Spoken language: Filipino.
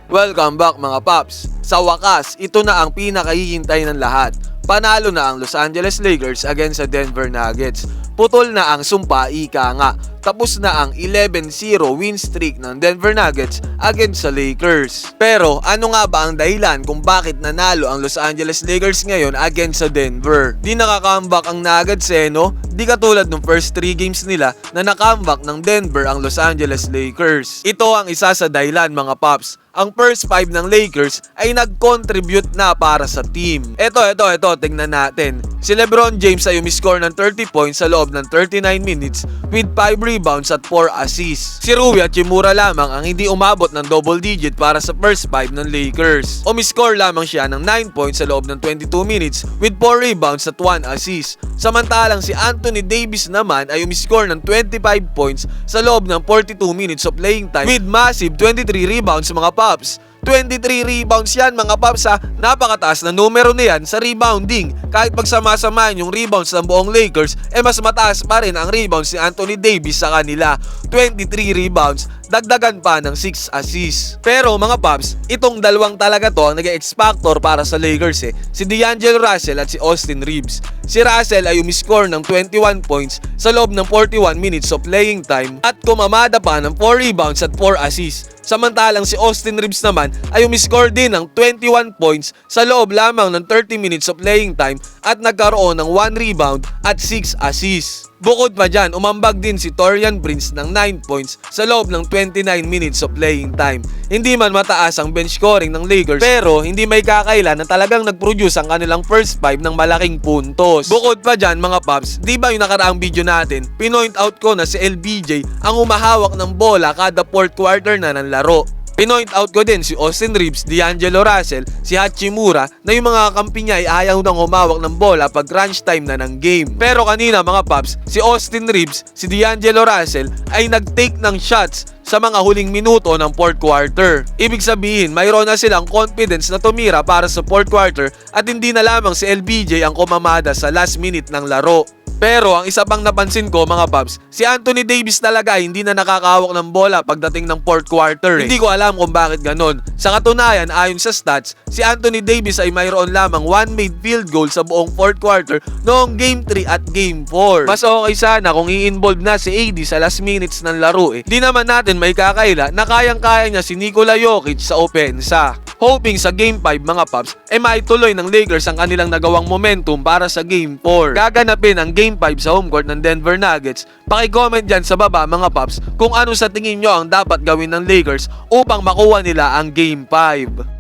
Welcome back mga paps. Sa wakas, ito na ang pinakahihintay ng lahat. Panalo na ang Los Angeles Lakers against sa Denver Nuggets. Putol na ang sumpa, ika nga. Tapos na ang 11-0 win streak ng Denver Nuggets against sa Lakers. Pero ano nga ba ang dahilan kung bakit nanalo ang Los Angeles Lakers ngayon against sa Denver? Di nakaka-comeback ang Nuggets no? Di katulad ng first 3 games nila na na-comeback ng Denver ang Los Angeles Lakers. Ito ang isa sa dahilan mga paps. Ang first 5 ng Lakers ay nag-contribute na para sa team. Ito, tingnan natin. Si LeBron James ay umiscore ng 30 points sa loob ng 39 minutes with 5 rebounds at 4 assists. Si Rui Hachimura lamang ang hindi umabot ng double digit para sa first 5 ng Lakers. Umiscore lamang siya ng 9 points sa loob ng 22 minutes with 4 rebounds at 1 assist. Samantalang si Anthony Davis naman ay umiscore ng 25 points sa loob ng 42 minutes of playing time with massive 23 rebounds mga paps. 23 rebounds yan mga paps ha. Napakataas na numero na yan sa rebounding. Kahit pagsama-samahin yung rebounds ng buong Lakers, mas mataas pa rin ang rebounds ni Anthony Davis sa kanila. 23 rebounds, dagdagan pa ng 6 assists. Pero mga paps, itong dalawang talaga to ang nag-X factor para sa Lakers si D'Angelo Russell at si Austin Reeves. Si Russell ay umiscore ng 21 points sa loob ng 41 minutes of playing time at kumamada pa ng 4 rebounds at 4 assists. Samantalang si Austin Reeves naman ay umiscore din ng 21 points sa loob lamang ng 30 minutes of playing time at nagkaroon ng 1 rebound at 6 assists. Bukod pa dyan, umambag din si Taurean Prince ng 9 points sa loob ng 29 minutes of playing time. Hindi man mataas ang bench scoring ng Lakers pero hindi may kakaila na talagang nag-produce ang kanilang first 5 ng malaking puntos. Bukod pa dyan mga paps, di ba yung nakaraang video natin, pinoint out ko na si LBJ ang humahawak ng bola kada fourth quarter na ng laro. Pinoint out ko din si Austin Reeves, D'Angelo Russell, si Hachimura na yung mga kampi niya ay ayaw nang humawak ng bola pag crunch time na ng game. Pero kanina mga paps, si Austin Reeves, si D'Angelo Russell ay nag-take ng shots sa mga huling minuto ng fourth quarter. Ibig sabihin, mayroon na silang confidence na tumira para sa fourth quarter at hindi na lamang si LBJ ang kumamada sa last minute ng laro. Pero ang isa pang napansin ko mga paps, si Anthony Davis talaga hindi na nakakahawak ng bola pagdating ng fourth quarter. Hindi ko alam kung bakit ganon. Sa katunayan, ayon sa stats, si Anthony Davis ay mayroon lamang 1 made field goal sa buong fourth quarter noong Game 3 at Game 4. Mas okay sana kung i-involve na si AD sa last minutes ng laro Di naman natin may kakaila na kayang-kaya niya si Nikola Jokic sa opensa. Hoping sa Game 5 mga paps, maituloy ng Lakers ang kanilang nagawang momentum para sa Game 4. Gaganapin ang Game 5 sa home court ng Denver Nuggets. Paki-comment dyan sa baba mga paps kung ano sa tingin nyo ang dapat gawin ng Lakers upang makuha nila ang Game 5.